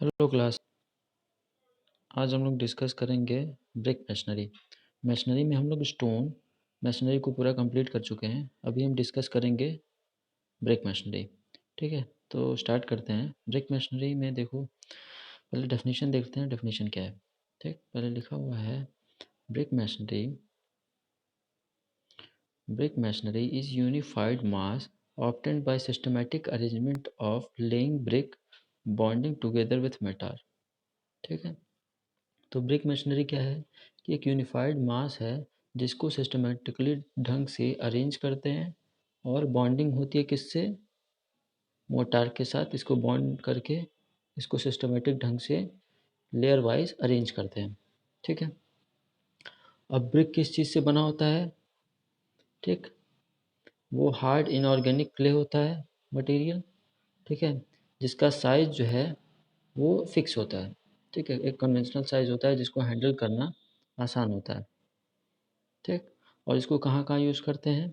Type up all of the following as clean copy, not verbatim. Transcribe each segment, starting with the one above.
Hello class. आज हम लोग डिस्कस करेंगे ब्रिक मशीनरी। मशीनरी में हम लोग स्टोन मशीनरी को पूरा कंप्लीट कर चुके हैं। अभी हम डिस्कस करेंगे ब्रिक मशीनरी। ठीक है, तो स्टार्ट करते हैं। ब्रिक मशीनरी में देखो, पहले डेफिनेशन देखते हैं, डेफिनेशन क्या है। ठीक, पहले लिखा हुआ है brick machinery is unified mass obtained by systematic arrangement of laying brick bonding together with mortar। ठीक है, तो ब्रिक मशीनरी क्या है कि एक यूनिफाइड मास है जिसको सिस्टमेटिकली ढंग से अरेंज करते हैं और बॉन्डिंग होती है किससे, मोटार के साथ। इसको बॉन्ड करके इसको सिस्टमेटिक ढंग से लेयर वाइज अरेंज करते हैं। ठीक है, अब ब्रिक किस चीज़ से बना होता है? ठीक, वो हार्ड इनऑर्गेनिक क्ले होता है मटेरियल। ठीक है, जिसका साइज जो है वो फिक्स होता है। ठीक है, एक कन्वेंशनल साइज होता है जिसको हैंडल करना आसान होता है। ठीक, और इसको कहाँ कहाँ यूज़ करते हैं?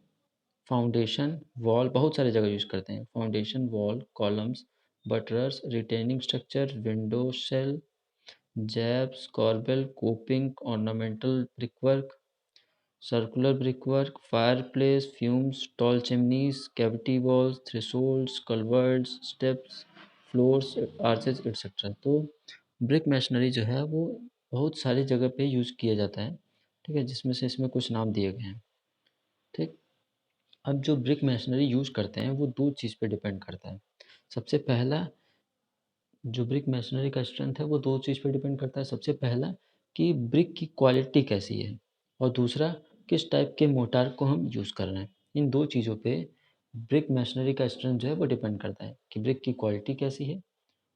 फाउंडेशन वॉल, बहुत सारी जगह यूज़ करते हैं। Foundation wall, columns, buttresses, retaining structure, window sill, jambs, corbel, coping, ornamental brickwork, circular brickwork, fireplace, fumes, tall chimneys, cavity walls, thresholds, culverts, steps, floors, arches etcetera. तो brick masonry जो है वो बहुत सारी जगह पे यूज़ किया जाता है। ठीक है, जिसमें से इसमें कुछ नाम दिए गए हैं। ठीक, अब जो ब्रिक मशीनरी यूज़ करते हैं वो दो चीज़ पे डिपेंड करता है। सबसे पहला, जो ब्रिक मशीनरी का स्ट्रेंथ है वो दो चीज़ पे डिपेंड करता है। सबसे पहला कि ब्रिक की क्वालिटी कैसी है, और दूसरा किस टाइप के मोटार को हम यूज़ कर रहे हैं। इन दो चीज़ों पे ब्रिक मशीनरी का स्ट्रेंथ जो है वो डिपेंड करता है कि ब्रिक की क्वालिटी कैसी है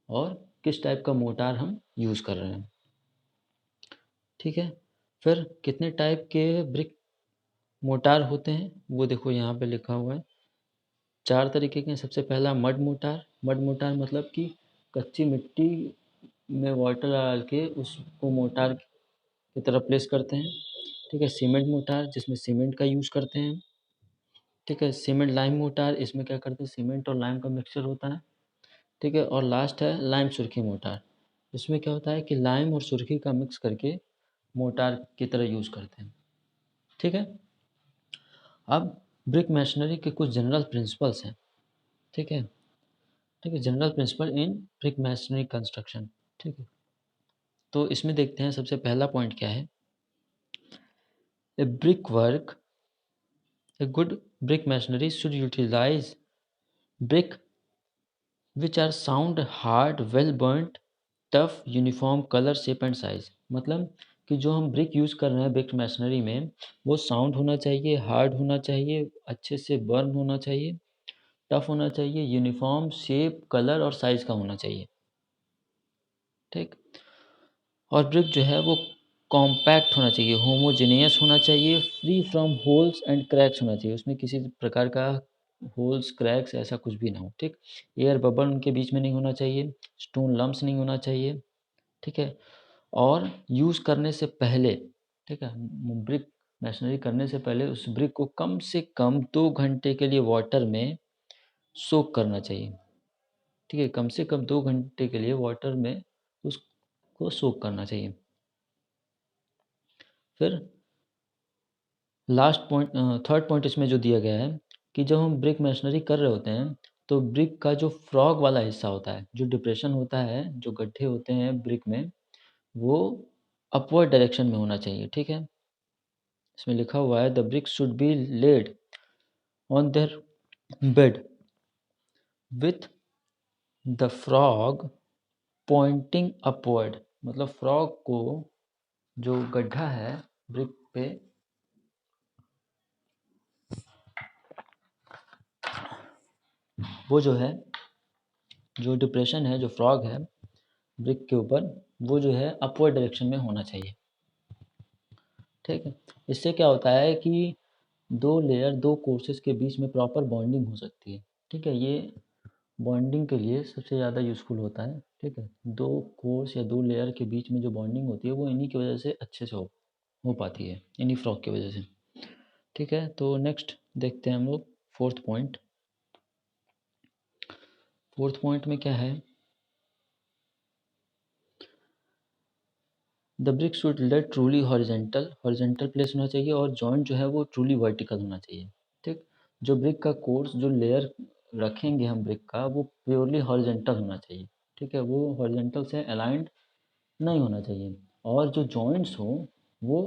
और किस टाइप का मोटार हम यूज़ कर रहे हैं। ठीक है, फिर कितने टाइप के ब्रिक मोटार होते हैं वो देखो यहाँ पे लिखा हुआ है। चार तरीके के हैं। सबसे पहला मड मोटार। मड मोटार मतलब कि कच्ची मिट्टी में वाटर डाल के उसको मोटार की तरह प्लेस करते हैं। ठीक है, सीमेंट मोटार जिसमें सीमेंट का यूज़ करते हैं। ठीक है, सीमेंट लाइम मोटार, इसमें क्या करते हैं, सीमेंट और लाइम का मिक्सचर होता है। ठीक है, और लास्ट है लाइम सुर्खी मोटार। इसमें क्या होता है कि लाइम और सुर्खी का मिक्स करके मोटार की तरह यूज़ करते हैं। ठीक है, अब ब्रिक मशीनरी के कुछ जनरल प्रिंसिपल्स हैं। ठीक है, ठीक है, जनरल प्रिंसिपल इन ब्रिक मैसनरी कंस्ट्रक्शन। ठीक है, तो इसमें देखते हैं सबसे पहला पॉइंट क्या है। A brick work, a good brick masonry should utilise brick which are sound, hard, well burned, tough, uniform colour, shape and size. मतलब कि जो हम ब्रिक यूज़ कर रहे हैं ब्रिक मैसनरी में वो साउंड होना चाहिए, हार्ड होना चाहिए, अच्छे से बर्न होना चाहिए, टफ होना चाहिए, यूनिफॉर्म शेप, कलर और साइज का होना चाहिए। ठीक, और ब्रिक जो है वो कॉम्पैक्ट होना चाहिए, होमोजेनियस होना चाहिए, free from holes and cracks होना चाहिए। उसमें किसी प्रकार का होल्स, क्रैक्स ऐसा कुछ भी ना हो। ठीक, एयर बबल उनके बीच में नहीं होना चाहिए, स्टोन लम्प्स नहीं होना चाहिए। ठीक है, और यूज़ करने से पहले, ठीक है, ब्रिक मैसनरी करने से पहले उस ब्रिक को कम से कम 2 घंटे के लिए वाटर में सोक करना चाहिए। ठीक है, कम से कम 2 घंटे के लिए वाटर में उसको सोक करना चाहिए। फिर लास्ट पॉइंट, थर्ड पॉइंट इसमें जो दिया गया है कि जब हम ब्रिक मैसनरी कर रहे होते हैं तो ब्रिक का जो फ्रॉग वाला हिस्सा होता है, जो डिप्रेशन होता है, जो गड्ढे होते हैं ब्रिक में, वो अपवर्ड डायरेक्शन में होना चाहिए। ठीक है, इसमें लिखा हुआ है the brick should be laid on their bed with the frog pointing upward. मतलब फ्रॉग को, जो गड्ढा है ब्रिक पे, वो जो है, जो डिप्रेशन है, जो फ्रॉग है ब्रिक के ऊपर, वो जो है अपवर्ड डायरेक्शन में होना चाहिए। ठीक है, इससे क्या होता है कि दो लेयर, दो कोर्सेज के बीच में प्रॉपर बॉन्डिंग हो सकती है। ठीक है, ये बॉन्डिंग के लिए सबसे ज़्यादा यूज़फुल होता है। ठीक है, दो कोर्स या दो लेयर के बीच में जो बॉन्डिंग होती है वो इन्हीं की वजह से अच्छे से हो पाती है, इन्हीं फ्रॉग की वजह से। ठीक है, तो नेक्स्ट देखते हैं हम लोग फोर्थ पॉइंट। फोर्थ पॉइंट में क्या है the brick should let truly horizontal place होना चाहिए और जॉइंट जो है वो ट्रूली वर्टिकल होना चाहिए। ठीक, जो ब्रिक का कोर्स जो लेयर रखेंगे हम ब्रिक का वो प्योरली हॉरिजेंटल होना चाहिए। ठीक है, वो हॉरिजेंटल से अलाइंड नहीं होना चाहिए और जो जॉइंट्स हो वो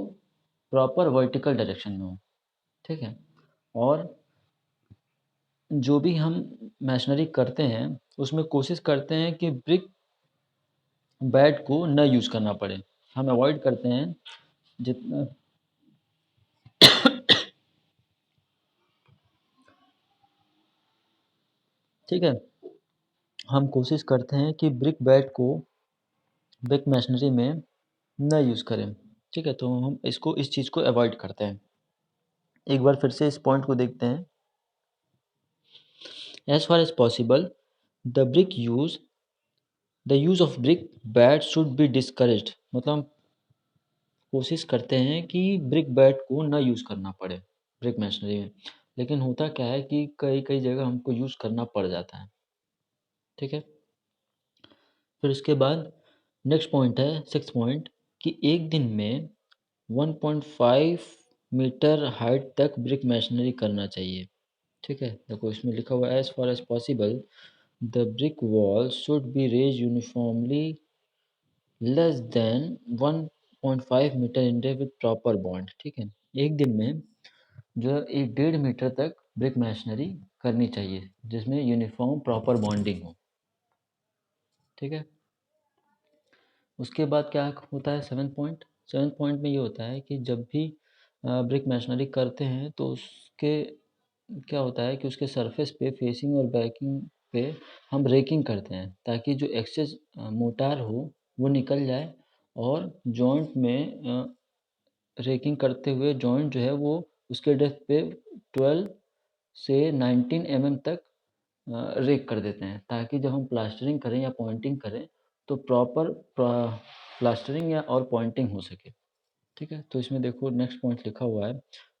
प्रॉपर वर्टिकल डायरेक्शन में हो। ठीक है, और जो भी हम मैशनरी करते हैं उसमें कोशिश करते हैं कि ब्रिक बैट को न यूज़ करना पड़े। हम अवॉइड करते हैं जितना ठीक है, हम कोशिश करते हैं कि ब्रिक बैट को ब्रिक मैशनरी में न यूज़ करें। ठीक है, तो हम इसको इस चीज़ को अवॉइड करते हैं। एक बार फिर से इस पॉइंट को देखते हैं। As far as possible the use of brick bat should be discouraged. मतलब हम कोशिश करते हैं कि ब्रिक बैट को ना यूज़ करना पड़े ब्रिक मैशनरी में। लेकिन होता क्या है कि कई कई जगह हमको यूज़ करना पड़ जाता है। ठीक है, फिर उसके बाद नेक्स्ट पॉइंट है सिक्स्थ पॉइंट कि एक दिन में 1.5 मीटर हाइट तक ब्रिक मैशनरी करना चाहिए। ठीक है, देखो इसमें लिखा हुआ है as far as possible the brick wall should be raised uniformly less than 1.5 metre in depth with proper bond. ठीक है, एक दिन में जो है 1.5 मीटर तक ब्रिक मैशनरी करनी चाहिए जिसमें यूनिफॉर्म प्रॉपर बॉन्डिंग हो। ठीक है, उसके बाद क्या होता है सेवन पॉइंट में ये होता है कि जब भी ब्रिक मैशनरी करते हैं तो उसके क्या होता है कि उसके सरफेस पे फेसिंग और बैकिंग पे हम रेकिंग करते हैं ताकि जो एक्सेस मोटार हो वो निकल जाए और जॉइंट में रेकिंग करते हुए जॉइंट जो है वो उसके डेप्थ पे 12 से 19 तक रेक कर देते हैं ताकि जब हम प्लास्टरिंग करें या पॉइंटिंग करें तो प्रॉपर प्लास्टरिंग या और पॉइंटिंग हो सके। ठीक है, तो इसमें देखो नेक्स्ट पॉइंट लिखा हुआ है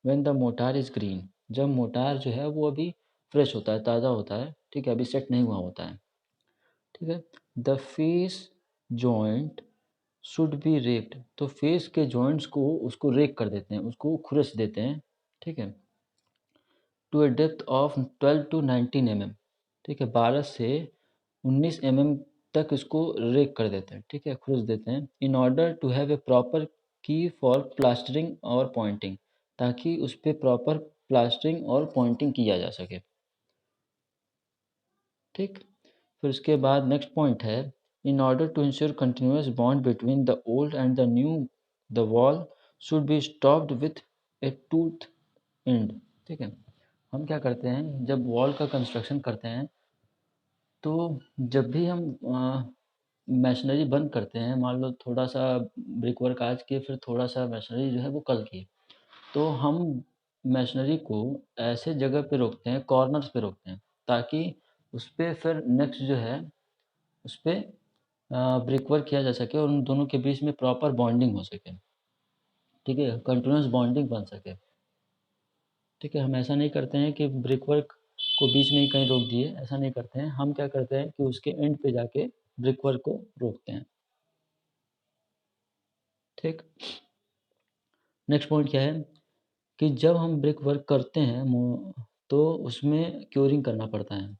when the motor is green. जब मोटार जो है वो अभी फ्रेश होता है, ताज़ा होता है। ठीक है, अभी सेट नहीं हुआ होता है। ठीक है, the face joint should be raked. तो फेस के जॉइंट्स को उसको रेक कर देते हैं, उसको खुरच देते हैं। ठीक है, to a depth of 12 to 19 ठीक है, 12 से 19 तक इसको रेक कर देते हैं। ठीक है, खुरच देते हैं in order to have a proper key for plastering और पॉइंटिंग ताकि उस पर प्रॉपर प्लास्टरिंग और पॉइंटिंग किया जा सके। ठीक, फिर उसके बाद नेक्स्ट पॉइंट है in order to ensure continuous bond between the old and the new the wall should be stopped with a tooth end. ठीक है, हम क्या करते हैं जब वॉल का कंस्ट्रक्शन करते हैं तो जब भी हम मशीनरी बंद करते हैं, मान लो थोड़ा सा ब्रिक वर्क आज किए फिर थोड़ा सा मशीनरी जो है वो कल किए, तो हम मशीनरी को ऐसे जगह पे रोकते हैं, कॉर्नर्स पे रोकते हैं ताकि उस पे फिर नेक्स्ट जो है उस पे ब्रिक वर्क किया जा सके और उन दोनों के बीच में प्रॉपर बॉन्डिंग हो सके। ठीक है, कंटिन्यूस बॉन्डिंग बन सके। ठीक है, हम ऐसा नहीं करते हैं कि ब्रिक वर्क को बीच में ही कहीं रोक दिए, ऐसा नहीं करते हैं। हम क्या करते हैं कि उसके एंड पे जाके ब्रिक वर्क को रोकते हैं। ठीक, नेक्स्ट पॉइंट क्या है कि जब हम ब्रिक वर्क करते हैं तो उसमें क्योरिंग करना पड़ता है।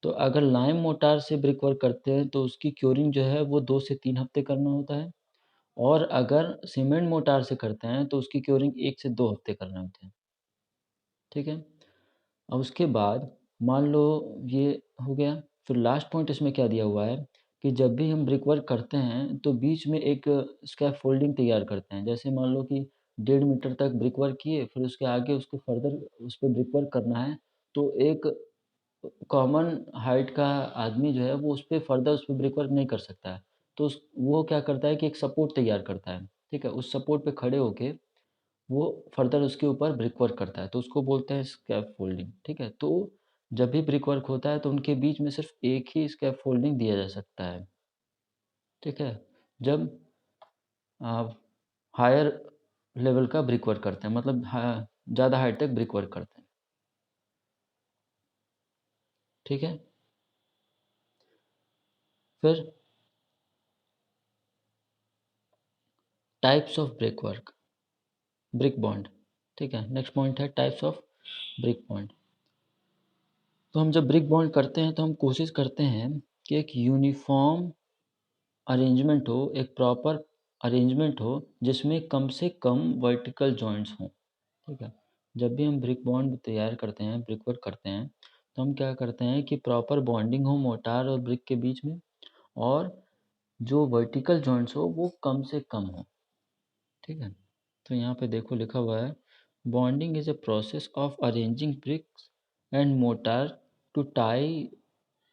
तो अगर लाइम मोटार से ब्रिक वर्क करते हैं तो उसकी क्योरिंग जो है वो 2 से 3 हफ्ते करना होता है और अगर सीमेंट मोटार से करते हैं तो उसकी क्योरिंग 1 से 2 हफ्ते करने होते हैं। ठीक है, अब उसके बाद मान लो ये हो गया, फिर लास्ट पॉइंट इसमें क्या दिया हुआ है कि जब भी हम ब्रिक वर्क करते हैं तो बीच में एक स्कैफोल्डिंग तैयार करते हैं। जैसे मान लो कि 1.5 मीटर तक ब्रिक वर्क किए, फिर उसके आगे उसको फर्दर उस पे ब्रिक वर्क करना है, तो एक कॉमन हाइट का आदमी जो है वो उस पे फर्दर उस पे ब्रिक वर्क नहीं कर सकता है। तो उस वो क्या करता है कि एक सपोर्ट तैयार करता है। ठीक है, उस सपोर्ट पे खड़े होके वो फर्दर उसके ऊपर ब्रिक वर्क करता है, तो उसको बोलते हैं स्कैफोल्डिंग। ठीक है, तो जब भी ब्रिक वर्क होता है तो उनके बीच में सिर्फ एक ही स्कैफोल्डिंग दिया जा सकता है। ठीक है, जब आप हायर लेवल का ब्रिक वर्क करते हैं, मतलब ज़्यादा हाइट तक ब्रिक वर्क करते हैं। ठीक है, फिर types of brick work, brick bond. ठीक है, नेक्स्ट पॉइंट है टाइप्स ऑफ ब्रिक बॉन्ड। तो हम जब ब्रिक बॉन्ड करते हैं तो हम कोशिश करते हैं कि एक यूनिफॉर्म अरेंजमेंट हो, एक प्रॉपर अरेंजमेंट हो जिसमें कम से कम वर्टिकल जॉइंट्स हों। ठीक है, जब भी हम ब्रिक बॉन्ड तैयार करते हैं, ब्रिक वर्क करते हैं, तो हम क्या करते हैं कि प्रॉपर बॉन्डिंग हो मोर्टार और ब्रिक के बीच में, और जो वर्टिकल जॉइंट्स हो वो कम से कम हो। ठीक है, तो यहाँ पे देखो लिखा हुआ है, bonding is a process of arranging bricks and mortar to tie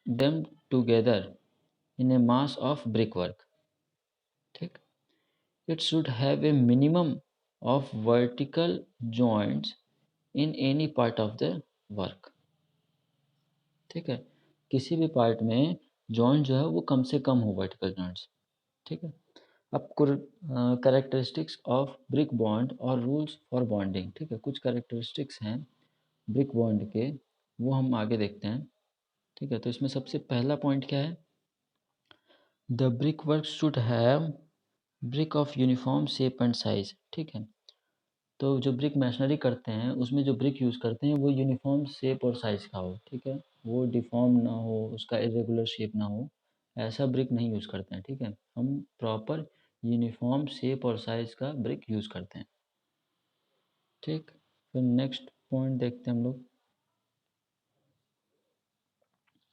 them together in a mass of brickwork. ठीक, it should have a minimum of vertical joints in any part of the work. ठीक है, किसी भी part में joint जो है वो कम से कम हो, वर्टिकल जॉइंट्स। ठीक है, अब कैरेक्टरिस्टिक्स ऑफ ब्रिक बॉन्ड और रूल्स फॉर बॉन्डिंग। ठीक है, कुछ कैरेक्टरिस्टिक्स हैं ब्रिक बॉन्ड के, वो हम आगे देखते हैं। ठीक है, तो इसमें सबसे पहला पॉइंट क्या है, the brick work should have brick of uniform shape and size. ठीक है, तो जो ब्रिक मैशनरी करते हैं उसमें जो ब्रिक यूज़ करते हैं वो यूनिफॉर्म शेप और साइज़ का हो। ठीक है, वो डिफॉर्म ना हो, उसका इरेगुलर शेप ना हो, ऐसा ब्रिक नहीं यूज़ करते हैं। ठीक है, हम प्रॉपर यूनिफॉर्म शेप और साइज़ का ब्रिक यूज़ करते हैं। ठीक, फिर नेक्स्ट पॉइंट देखते हैं हम लोग,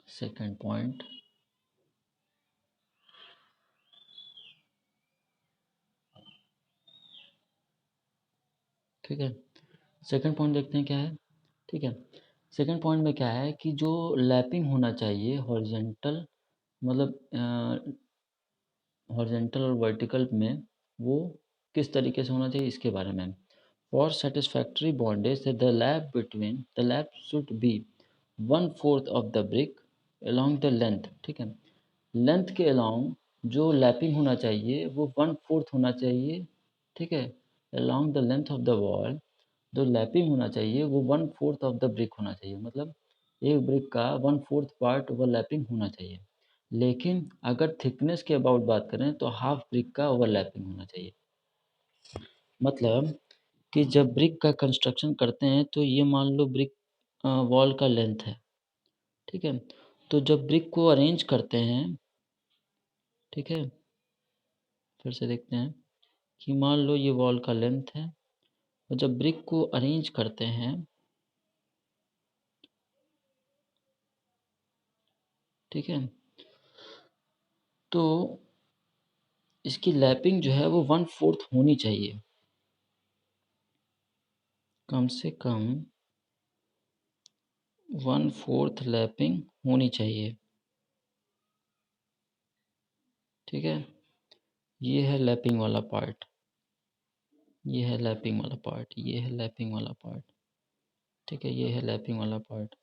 सेकेंड पॉइंट। ठीक है, सेकंड पॉइंट देखते हैं क्या है। ठीक है, सेकंड पॉइंट में क्या है कि जो लैपिंग होना चाहिए हॉरिजेंटल, मतलब हॉरिजेंटल और वर्टिकल में, वो किस तरीके से होना चाहिए इसके बारे में। For satisfactory bondage the lap between the lap should be 1/4 of the brick along the length. ठीक है, लेंथ के अलोंग जो लैपिंग होना चाहिए वो 1/4 होना चाहिए। ठीक है, along the length of the wall जो लैपिंग होना चाहिए वो 1/4 ऑफ द ब्रिक होना चाहिए, मतलब एक ब्रिक का 1/4 पार्ट ओवरलैपिंग होना चाहिए। लेकिन अगर थिकनेस के अबाउट बात करें तो हाफ ब्रिक का ओवरलैपिंग होना चाहिए। मतलब कि जब ब्रिक का कंस्ट्रक्शन करते हैं तो ये मान लो ब्रिक वॉल का लेंथ है। ठीक है, तो जब ब्रिक को अरेंज करते हैं, ठीक है, फिर से देखते हैं कि मान लो ये वॉल का लेंथ है, और जब ब्रिक को अरेंज करते हैं, ठीक है, तो इसकी लैपिंग जो है वो 1/4 होनी चाहिए, कम से कम 1/4 लैपिंग होनी चाहिए। ठीक है, ये है लैपिंग वाला पार्ट, ये है लैपिंग वाला पार्ट, ये है लैपिंग वाला पार्ट। ठीक है, ये है लैपिंग वाला पार्ट,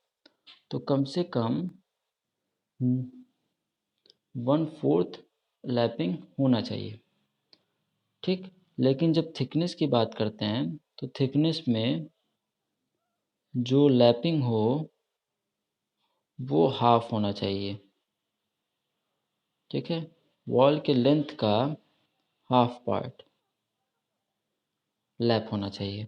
तो कम से कम 1/4 लैपिंग होना चाहिए। ठीक, लेकिन जब थिकनेस की बात करते हैं तो थिकनेस में जो लैपिंग हो वो हाफ होना चाहिए। ठीक है, वॉल के लेंथ का हाफ पार्ट लैप होना चाहिए।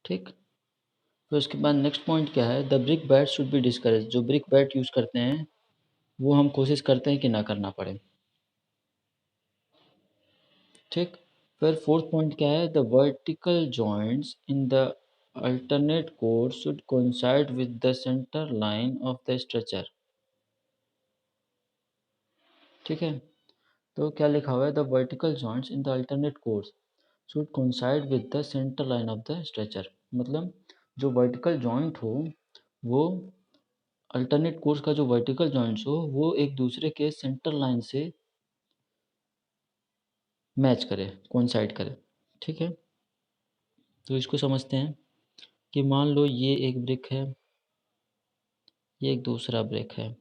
ठीक, फिर उसके बाद नेक्स्ट पॉइंट क्या है, the brick bat should B discourage. जो ब्रिक बैट यूज़ करते हैं वो हम कोशिश करते हैं कि ना करना पड़े। ठीक, फिर फोर्थ पॉइंट क्या है, the vertical joints in the alternate core should coincide with the centre line of the structure. ठीक है, तो क्या लिखा हुआ है, the vertical joints in the alternate course should coincide with the centre line of the structure. मतलब जो vertical joint हो वो अल्टरनेट कोर्स का जो वर्टिकल जॉइंट्स हो वो एक दूसरे के सेंटर लाइन से मैच करे, कोइंसाइड करे। ठीक है, तो इसको समझते हैं कि मान लो ये एक ब्रिक है, ये एक दूसरा ब्रिक है।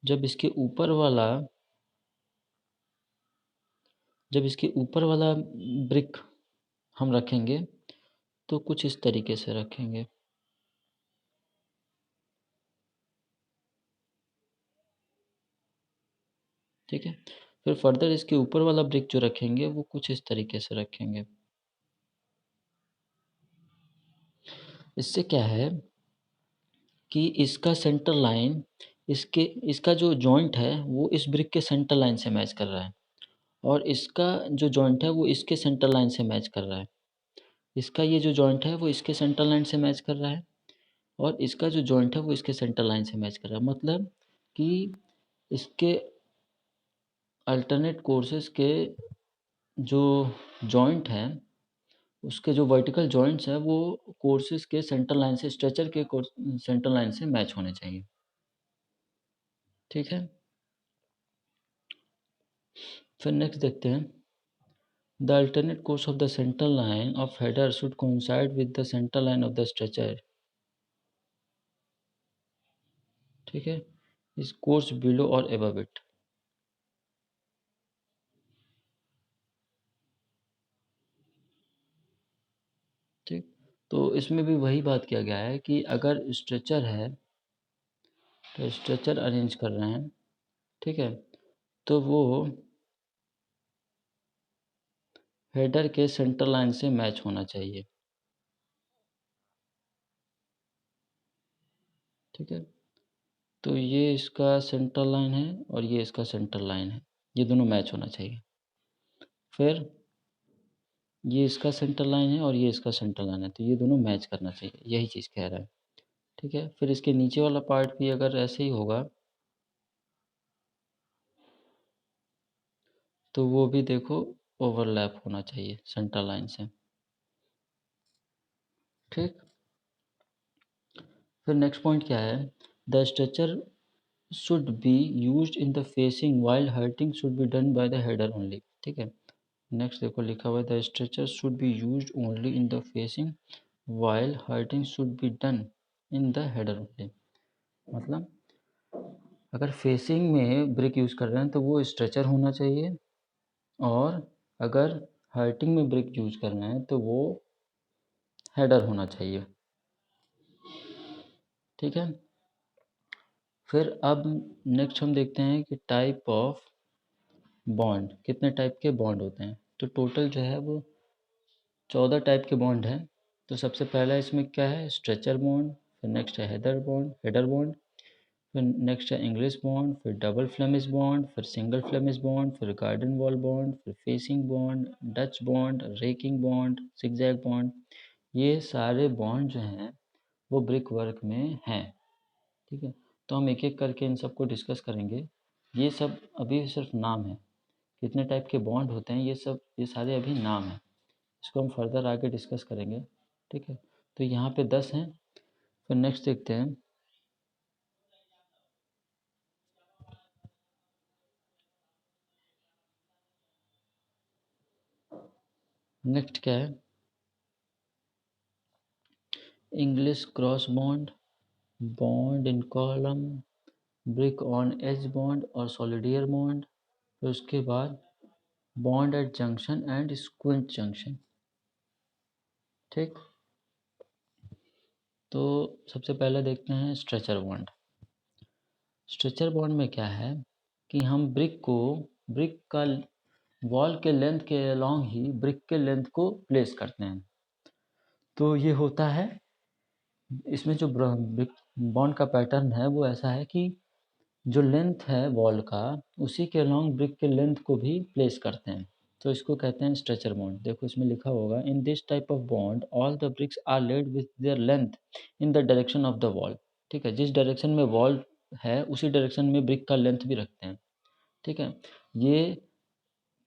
जब इसके ऊपर वाला जब इसके ऊपर वाला ब्रिक हम रखेंगे तो कुछ इस तरीके से रखेंगे। ठीक है, फिर फर्दर इसके ऊपर वाला ब्रिक जो रखेंगे वो कुछ इस तरीके से रखेंगे। इससे क्या है कि इसका सेंटर लाइन इसका जो जॉइंट है वो इस ब्रिक के सेंटर लाइन से मैच कर रहा है, और इसका जो जॉइंट है वो इसके सेंटर लाइन से मैच कर रहा है। इसका ये जो जॉइंट है वो इसके सेंटर लाइन से मैच कर रहा है, और इसका जो जॉइंट है वो इसके सेंटर लाइन से मैच कर रहा है। मतलब कि इसके अल्टरनेट कोर्सेज़ के जो जॉइंट हैं, उसके जो वर्टिकल जॉइंट्स हैं वो कोर्सेज़ के सेंटर लाइन से, स्ट्रेचर के सेंटर लाइन से मैच होने चाहिए। ठीक है? फिर नेक्स्ट देखते हैं, the alternate course of the centre line of header should coincide with the centre line of the stretcher. ठीक है? इस कोर्स बिलो और अबव इट। ठीक, तो इसमें भी वही बात किया गया है कि अगर स्ट्रेचर है तो स्ट्रेचर अरेंज कर रहे हैं, ठीक है, तो वो हेडर के सेंटर लाइन से मैच होना चाहिए। ठीक है, तो ये इसका सेंटर लाइन है और ये इसका सेंटर लाइन है, ये दोनों मैच होना चाहिए। फिर ये इसका सेंटर लाइन है और ये इसका सेंटर लाइन है, तो ये दोनों मैच करना चाहिए, यही चीज़ कह रहा है। ठीक है, फिर इसके नीचे वाला पार्ट भी अगर ऐसे ही होगा तो वो भी देखो ओवरलैप होना चाहिए सेंटर लाइन से। ठीक, फिर नेक्स्ट पॉइंट क्या है, the stretcher should be used in the facing while hurting should be done by the header only. ठीक है, नेक्स्ट देखो लिखा हुआ है, the stretcher should be used only in the facing while hurting should be done in the header only. मतलब अगर facing में break use कर रहे हैं तो वो स्ट्रेचर होना चाहिए, और अगर हर्टिंग में ब्रेक यूज़ कर रहे हैं तो वो हेडर होना चाहिए। ठीक है, फिर अब नेक्स्ट हम देखते हैं कि टाइप ऑफ बॉन्ड, कितने टाइप के बॉन्ड होते हैं। तो टोटल जो है वो 14 टाइप के बॉन्ड हैं। तो सबसे पहला इसमें क्या है, स्ट्रेचर बॉन्ड, फिर नेक्स्ट है हेडर बॉन्ड, फिर नेक्स्ट है इंग्लिश बॉन्ड, फिर डबल फ्लेमिश बॉन्ड, फिर सिंगल फ्लेमिश बॉन्ड, फिर गार्डन वॉल बॉन्ड, फिर facing bond, Dutch bond, racking bond, zigzag bond. ये सारे बॉन्ड जो हैं वो ब्रिक वर्क में हैं। ठीक है, तो हम एक एक करके इन सबको डिस्कस करेंगे। ये सब अभी सिर्फ नाम है, कितने टाइप के बॉन्ड होते हैं ये सारे अभी नाम हैं, इसको हम फर्दर आगे डिस्कस करेंगे। ठीक है, तो यहाँ पे 10 हैं। फिर नेक्स्ट देखते हैं, नेक्स्ट क्या है, English cross bond, bond in column, brick on edge bond और सॉलिडियर बॉन्ड। फिर उसके बाद bond at junction and squint junction. ठीक, तो सबसे पहले देखते हैं स्ट्रेचर बॉन्ड। स्ट्रेचर बॉन्ड में क्या है कि हम ब्रिक का वॉल के लेंथ के अलॉन्ग ही ब्रिक के लेंथ को प्लेस करते हैं। तो ये होता है, इसमें जो ब्रिक बॉन्ड का पैटर्न है वो ऐसा है कि जो लेंथ है वॉल का उसी के अलॉन्ग ब्रिक के लेंथ को भी प्लेस करते हैं, तो इसको कहते हैं स्ट्रेचर बॉन्ड। देखो इसमें लिखा होगा, in this type of bond all the bricks are laid with their length in the direction of the wall. ठीक है, जिस डायरेक्शन में वॉल है उसी डायरेक्शन में ब्रिक का लेंथ भी रखते हैं। ठीक है, ये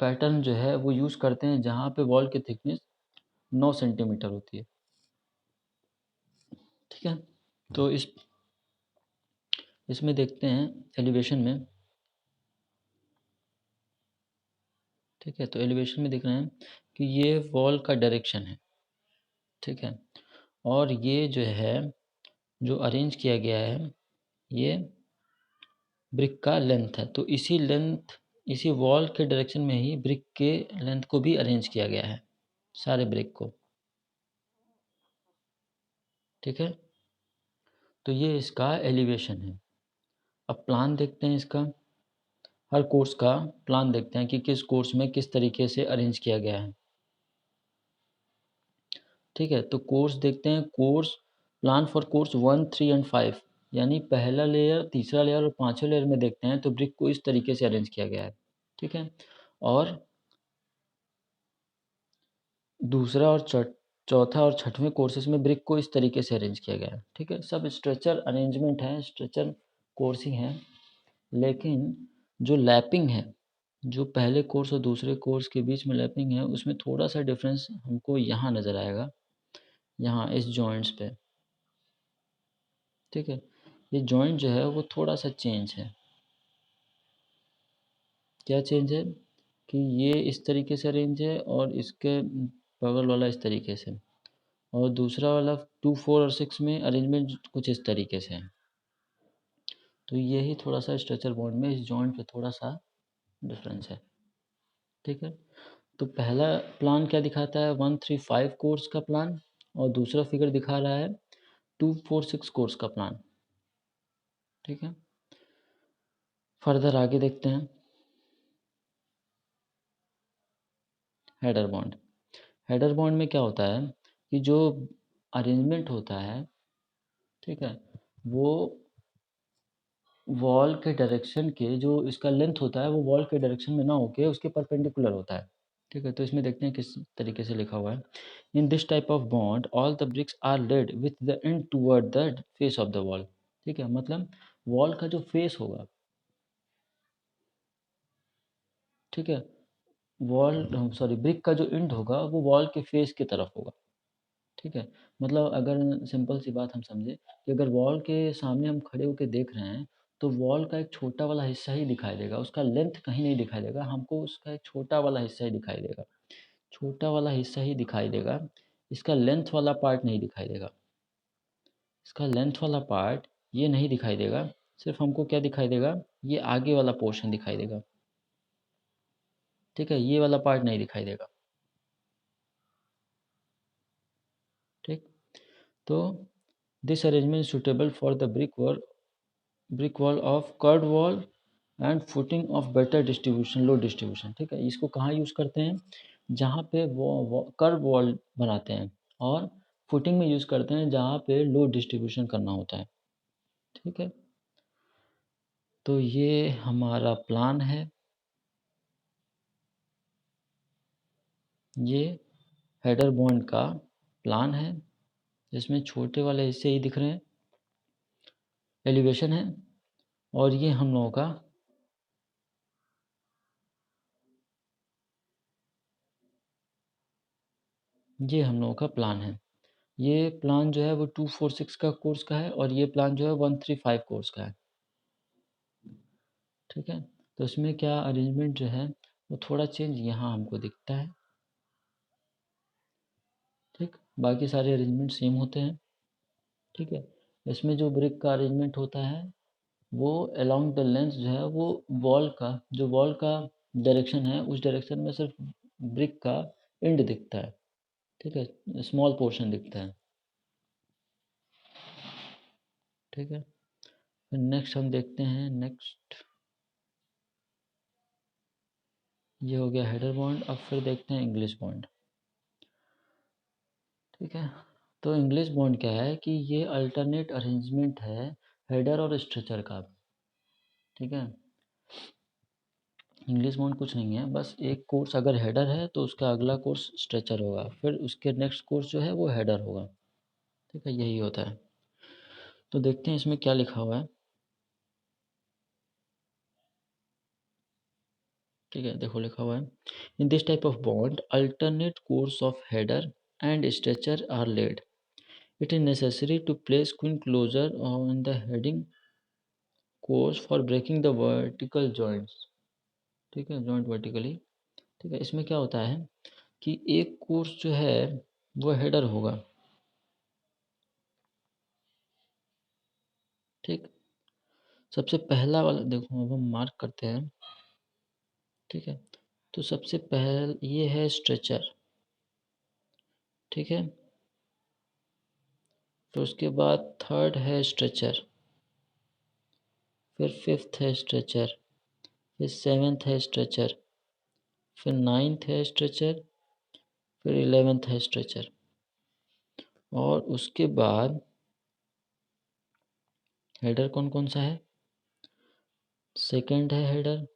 पैटर्न जो है वो यूज़ करते हैं जहाँ पे वॉल की थिकनेस 9 सेंटीमीटर होती है। ठीक है, तो इसमें देखते हैं एलिवेशन में। ठीक है, तो एलिवेशन में देख रहे हैं कि ये वॉल का डायरेक्शन है। ठीक है, और ये जो है जो अरेंज किया गया है ये ब्रिक का लेंथ है, तो इसी वॉल के डायरेक्शन में ही ब्रिक के लेंथ को भी अरेंज किया गया है, सारे ब्रिक को। ठीक है, तो ये इसका एलिवेशन है। अब प्लान देखते हैं इसका। हर कोर्स का प्लान देखते हैं कि किस कोर्स में किस तरीके से अरेंज किया गया है। ठीक है, तो कोर्स देखते हैं, course plan for course 1, 3 and 5, यानी पहला लेयर, तीसरा लेयर और पाँचवें लेयर में देखते हैं तो ब्रिक को इस तरीके से अरेंज किया गया है। ठीक है, और दूसरा और चौथा और छठवें कोर्सेज में ब्रिक को इस तरीके से अरेंज किया गया है। ठीक है, सब स्ट्रक्चर अरेंजमेंट है, स्ट्रक्चर कोर्सिंग है, लेकिन जो लैपिंग है, जो पहले कोर्स और दूसरे कोर्स के बीच में लैपिंग है, उसमें थोड़ा सा डिफरेंस हमको यहाँ नज़र आएगा, यहाँ इस जॉइंट्स पे। ठीक है, ये जॉइंट जो है वो थोड़ा सा चेंज है। क्या चेंज है कि ये इस तरीके से अरेंज है और इसके बगल वाला इस तरीके से, और दूसरा वाला 2, 4 और 6 में अरेंजमेंट कुछ इस तरीके से है। तो यही थोड़ा सा स्ट्रक्चर बॉन्ड में इस जॉइंट पे थोड़ा सा डिफरेंस है। ठीक है, तो पहला प्लान क्या दिखाता है, 1, 3, 5 कोर्स का प्लान, और दूसरा फिगर दिखा रहा है 2, 4, 6 कोर्स का प्लान। ठीक है, फर्दर आगे देखते हैं। हेडर बॉन्ड, हेडर बॉन्ड में क्या होता है कि जो अरेंजमेंट होता है, ठीक है, वो वॉल के डायरेक्शन के, जो इसका लेंथ होता है वो वॉल के डायरेक्शन में ना होके उसके परपेंडिकुलर होता है। ठीक है, तो इसमें देखते हैं किस तरीके से लिखा हुआ है। In this type of bond all the bricks are laid with the end toward the face of the wall. ठीक है, मतलब वॉल का जो फेस होगा, ठीक है, वॉल सॉरी ब्रिक का जो एंड होगा वो वॉल के फेस की तरफ होगा। ठीक है, मतलब अगर सिंपल सी बात हम समझे कि अगर वॉल के सामने हम खड़े होकर देख रहे हैं तो वॉल का एक छोटा वाला हिस्सा ही दिखाई देगा, उसका लेंथ कहीं नहीं दिखाई देगा, हमको उसका एक छोटा वाला हिस्सा ही दिखाई देगा, छोटा वाला हिस्सा ही दिखाई देगा, इसका लेंथ वाला पार्ट नहीं दिखाई देगा, इसका लेंथ वाला पार्ट ये नहीं दिखाई देगा, सिर्फ हमको क्या दिखाई देगा, ये आगे वाला पोर्शन दिखाई देगा। ठीक है, ये वाला पार्ट नहीं दिखाई देगा। ठीक, तो this arrangement suitable for the brick wall of curd wall and footing of better distribution, low distribution. ठीक है, इसको कहाँ यूज़ करते हैं, जहाँ पे वो कर्व वॉल बनाते हैं, और फुटिंग में यूज़ करते हैं जहाँ पे लो डिस्ट्रीब्यूशन करना होता है। ठीक है, तो ये हमारा प्लान है, ये हेडर बॉन्ड का प्लान है, जिसमें छोटे वाले हिस्से ही दिख रहे हैं, एलिवेशन है, और ये हम लोगों का प्लान है। ये प्लान जो है वो 2, 4, 6 का कोर्स का है, और ये प्लान जो है 1, 3, 5 कोर्स का है। ठीक है, तो इसमें क्या अरेंजमेंट जो है वो थोड़ा चेंज यहाँ हमको दिखता है। ठीक, बाकी सारे अरेंजमेंट सेम होते हैं। ठीक है, इसमें जो ब्रिक का अरेंजमेंट होता है वो अलोंग द लेंथ जो है वो वॉल का डायरेक्शन है, उस डायरेक्शन में सिर्फ ब्रिक का एंड दिखता है। ठीक है, स्मॉल पोर्शन दिखता है। ठीक है, फिर नेक्स्ट हम देखते हैं, नेक्स्ट ये हो गया हेडर बॉन्ड। अब फिर देखते हैं इंग्लिश बॉन्ड। ठीक है, तो इंग्लिश बॉन्ड क्या है कि ये अल्टरनेट अरेंजमेंट है हेडर और स्ट्रेचर का। ठीक है, इंग्लिश बॉन्ड कुछ नहीं है, बस एक कोर्स अगर हेडर है तो उसका अगला कोर्स स्ट्रेचर होगा, फिर उसके नेक्स्ट कोर्स जो है वो हेडर होगा। ठीक है, यही होता है। तो देखते हैं इसमें क्या लिखा हुआ है। ठीक है, देखो लिखा हुआ है, in this type of bond alternate course of header and stretcher are laid. It is necessary to place queen closer on the heading course for breaking the vertical joints. ठीक है, जॉइंट वर्टिकली। ठीक है, इसमें क्या होता है कि एक कोर्स जो है वो हेडर होगा। ठीक, सबसे पहला वाला देखो, अब हम मार्क करते हैं। ठीक है, तो सबसे पहल ये है स्ट्रेचर। ठीक है, फिर उसके बाद थर्ड है स्ट्रेचर, फिर फिफ्थ है स्ट्रेचर, फिर 7th है स्ट्रेचर, फिर 9th है स्ट्रेचर, फिर 11th है स्ट्रेचर, और उसके बाद हेडर कौन कौन सा है? सेकंड है हेडर,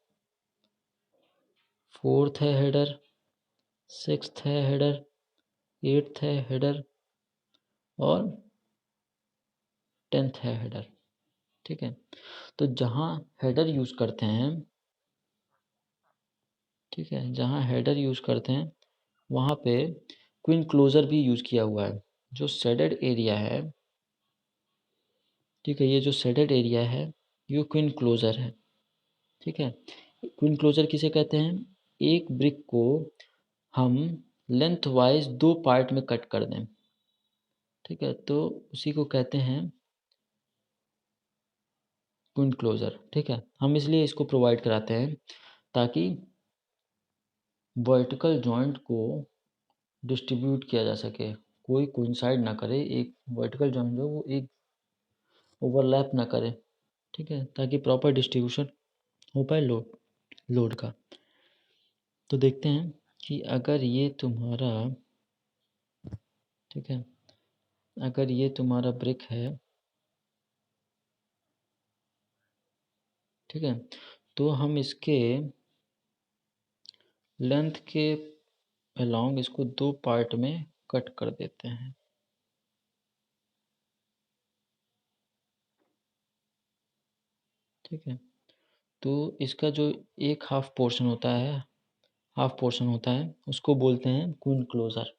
4th है हेडर, 6th है हेडर, 8th है हेडर, और 10th है हेडर। ठीक है, तो जहाँ हेडर यूज़ करते हैं, ठीक है, जहाँ हेडर यूज़ करते हैं वहाँ पे क्वीन क्लोजर भी यूज़ किया हुआ है। जो शेडेड एरिया है, ठीक है, ये जो शेडेड एरिया है ये क्वीन क्लोजर है। ठीक है, क्वीन क्लोजर किसे कहते हैं? एक ब्रिक को हम लेंथ वाइज 2 पार्ट में कट कर दें, ठीक है, तो उसी को कहते हैं क्वीन क्लोजर। ठीक है, हम इसलिए इसको प्रोवाइड कराते हैं ताकि वर्टिकल जॉइंट को डिस्ट्रीब्यूट किया जा सके, कोई कोइंसाइड ना करे, एक वर्टिकल जॉइंट जो वो एक ओवरलैप ना करे। ठीक है, ताकि प्रॉपर डिस्ट्रीब्यूशन हो पाए लोड का। तो देखते हैं कि अगर ये तुम्हारा, ठीक है, अगर ये तुम्हारा ब्रिक है, ठीक है, तो हम इसके लेंथ के अलोंग इसको 2 पार्ट में कट कर देते हैं। ठीक है, तो इसका जो एक हाफ पोर्शन होता है, उसको बोलते हैं क्वीन क्लोजर।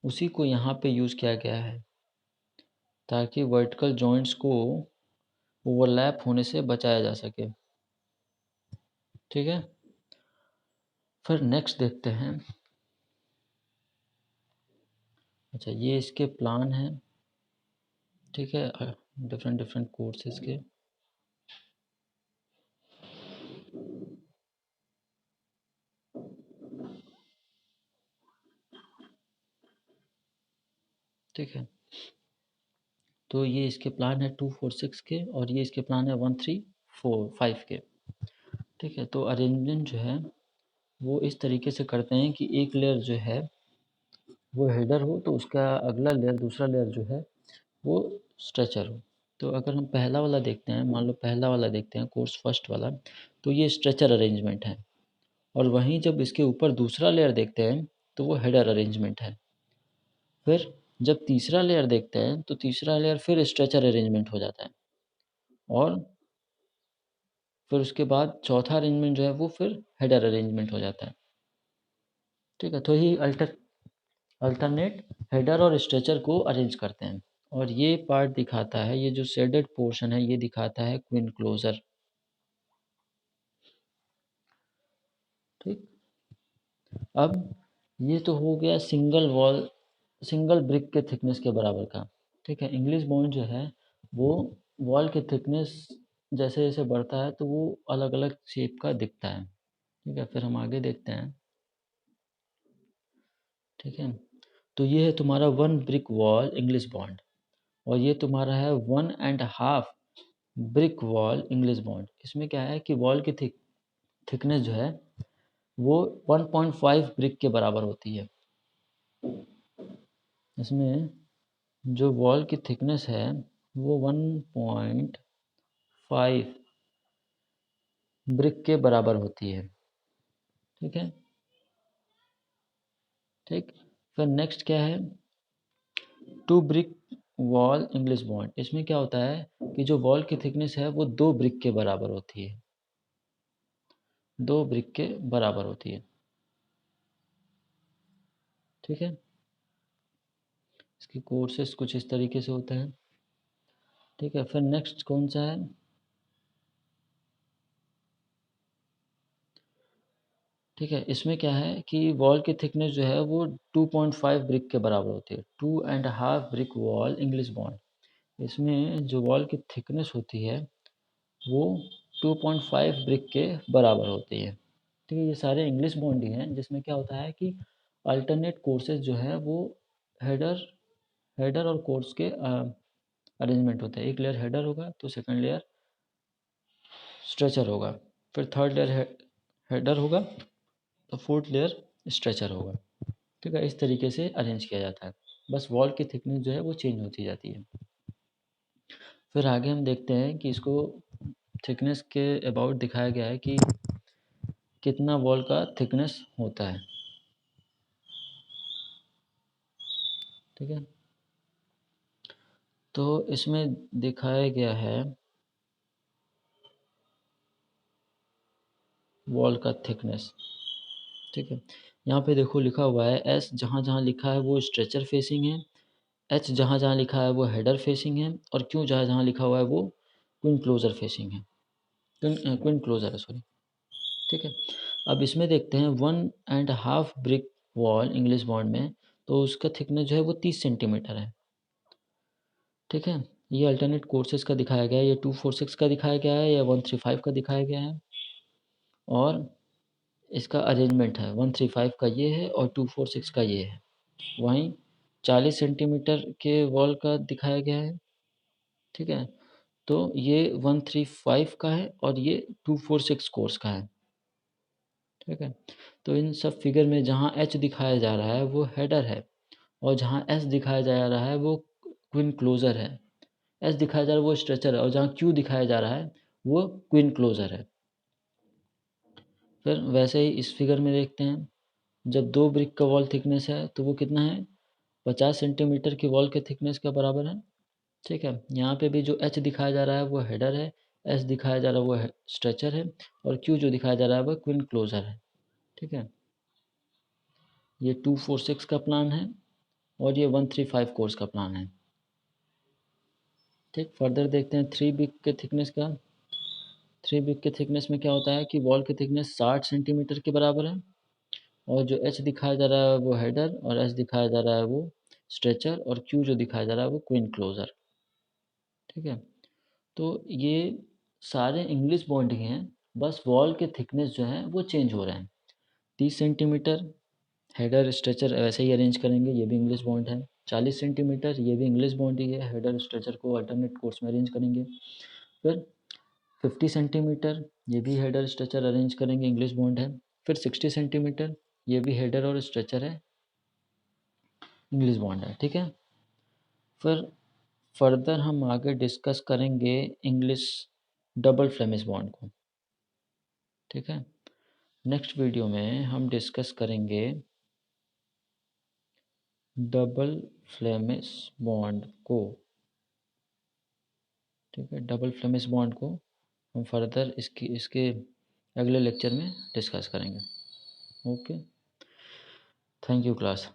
उसी को यहाँ पे यूज़ किया गया है ताकि वर्टिकल जॉइंट्स को ओवरलैप होने से बचाया जा सके। ठीक है, फिर नेक्स्ट देखते हैं। अच्छा, ये इसके प्लान हैं, ठीक है, डिफरेंट डिफरेंट कोर्सेज के। ठीक है, तो ये इसके प्लान है 246 के, और ये इसके प्लान है 1345 के। ठीक है, तो अरेंजमेंट जो है वो इस तरीके से करते हैं कि एक लेयर जो है वो हेडर हो, तो उसका अगला लेयर, दूसरा लेयर जो है वो स्ट्रेचर हो। तो अगर हम पहला वाला देखते हैं, मान लो पहला वाला देखते हैं, कोर्स फर्स्ट वाला, तो ये स्ट्रेचर अरेंजमेंट है। और वहीं जब इसके ऊपर दूसरा लेयर देखते हैं तो वो हेडर अरेंजमेंट है। फिर जब तीसरा लेयर देखते हैं तो तीसरा लेयर फिर स्ट्रेचर अरेंजमेंट हो जाता है, और फिर उसके बाद चौथा अरेंजमेंट जो है वो फिर हेडर अरेंजमेंट हो जाता है। ठीक है, तो ही अल्टरनेट हेडर और स्ट्रेचर को अरेंज करते हैं। और ये पार्ट दिखाता है, ये जो शेडेड पोर्शन है ये दिखाता है क्वीन क्लोजर। ठीक, अब ये तो हो गया सिंगल ब्रिक के थिकनेस के बराबर का। ठीक है, इंग्लिश बॉन्ड जो है वो वॉल के थिकनेस जैसे जैसे बढ़ता है तो वो अलग अलग शेप का दिखता है। ठीक है, फिर हम आगे देखते हैं। ठीक है, तो ये है तुम्हारा 1 ब्रिक वॉल इंग्लिश बॉन्ड, और ये तुम्हारा है 1.5 ब्रिक वॉल इंग्लिश बॉन्ड। इसमें क्या है कि वॉल की थिकनेस जो है वो 1.5 ब्रिक के बराबर होती है। इसमें जो वॉल की थिकनेस है वो 1.5 ब्रिक के बराबर होती है। ठीक है, ठीक, फिर नेक्स्ट क्या है? 2 ब्रिक वॉल इंग्लिश बॉन्ड। इसमें क्या होता है कि जो वॉल की थिकनेस है वो 2 ब्रिक के बराबर होती है, 2 ब्रिक के बराबर होती है। ठीक है, इसके कोर्सेस कुछ इस तरीके से होते हैं। ठीक है, फिर नेक्स्ट कौन सा है? ठीक है, इसमें क्या है कि वॉल की थिकनेस जो है वो 2.5 ब्रिक के बराबर होती है, 2.5 ब्रिक वॉल इंग्लिश बॉन्ड। इसमें जो वॉल की थिकनेस होती है वो 2.5 ब्रिक के बराबर होती है। ठीक है, ये सारे इंग्लिश बॉन्ड ही हैं, जिसमें क्या होता है कि अल्टरनेट कोर्सेज जो है वो हेडर हेडर और कोर्स के अरेंजमेंट होते हैं। एक लेयर हेडर होगा तो सेकंड लेयर स्ट्रेचर होगा। फिर थर्ड लेयर हेडर होगा, तो फोर्थ लेयर स्ट्रेचर होगा। ठीक है, इस तरीके से अरेंज किया जाता है। बस वॉल की थिकनेस जो है वो चेंज होती जाती है। फिर आगे हम देखते हैं कि इसको थिकनेस के अबाउट दिखाया गया है कि कितना वॉल का थिकनेस होता है। ठीक है, तो इसमें दिखाया गया है वॉल का थिकनेस। ठीक है, यहाँ पे देखो लिखा हुआ है एस जहाँ जहाँ लिखा है वो स्ट्रेचर फेसिंग है, एच जहाँ जहाँ लिखा है वो हेडर फेसिंग है, और क्यू जहाँ जहाँ लिखा हुआ है वो क्विन क्लोजर फेसिंग है, क्विन क्लोजर है, सॉरी। ठीक है, अब इसमें देखते हैं 1.5 ब्रिक वॉल इंग्लिश बॉन्ड में, तो उसका थिकनेस जो है वो 30 सेंटीमीटर है। ठीक है, ये अल्टरनेट कोर्सेज का दिखाया गया है, ये 246 का दिखाया गया है या 135 का दिखाया गया है, और इसका अरेंजमेंट है 135 का ये है और 246 का ये है। वहीं 40 सेंटीमीटर के वॉल का दिखाया गया है। ठीक है, तो ये 135 का है और ये 246 कोर्स का है। ठीक है, तो इन सब फिगर में जहाँ एच दिखाया जा रहा है वो हेडर है, और जहाँ एस दिखाया जा रहा है वो क्विन क्लोजर है। एस दिखाया जा रहा है वो स्ट्रेचर है, और जहाँ क्यू दिखाया जा रहा है वो क्विन क्लोजर है। फिर वैसे ही इस फिगर में देखते हैं, जब 2 ब्रिक का वॉल थिकनेस है तो वो कितना है, 50 सेंटीमीटर की वॉल के थिकनेस के बराबर है। ठीक है, यहाँ पे भी जो एच दिखाया जा रहा है वो हेडर है, एस दिखाया जा रहा है वो स्ट्रेचर है, और क्यू जो दिखाया जा रहा है वो क्विन क्लोजर है। ठीक है, ये 246 का प्लान है और ये 135 कोर्स का प्लान है। ठीक, फर्दर देखते हैं 3 बिग के थिकनेस का। 3 बिग के थिकनेस में क्या होता है कि वॉल की थिकनेस 60 सेंटीमीटर के बराबर है, और जो एच दिखाया जा रहा है वो हेडर, और एस दिखाया जा रहा है वो स्ट्रेचर, और क्यू जो दिखाया जा रहा है वो क्विन क्लोजर। ठीक है, तो ये सारे इंग्लिश बॉन्डिंग हैं, बस वॉल के थिकनेस जो है वो चेंज हो रहे हैं। 30 सेंटीमीटर हेडर स्ट्रेचर वैसे ही अरेंज करेंगे, ये भी इंग्लिश बॉन्ड है। 40 सेंटीमीटर ये भी इंग्लिश बॉन्ड ही है, हेडर स्ट्रेचर को अल्टरनेट कोर्स में अरेंज करेंगे। फिर 50 सेंटीमीटर ये भी हेडर स्ट्रेचर अरेंज करेंगे, इंग्लिश बॉन्ड है। फिर 60 सेंटीमीटर ये भी हेडर और स्ट्रेचर है, इंग्लिश बॉन्ड है। ठीक है, फिर फर्दर हम आगे डिस्कस करेंगे इंग्लिश डबल फ्लेमिश बॉन्ड को। ठीक है, नेक्स्ट वीडियो में हम डिस्कस करेंगे डबल फ्लेमिश बॉन्ड को। ठीक है, डबल फ्लेमिश बॉन्ड को हम फर्दर इसके अगले लेक्चर में डिस्कस करेंगे। Okay, thank you class.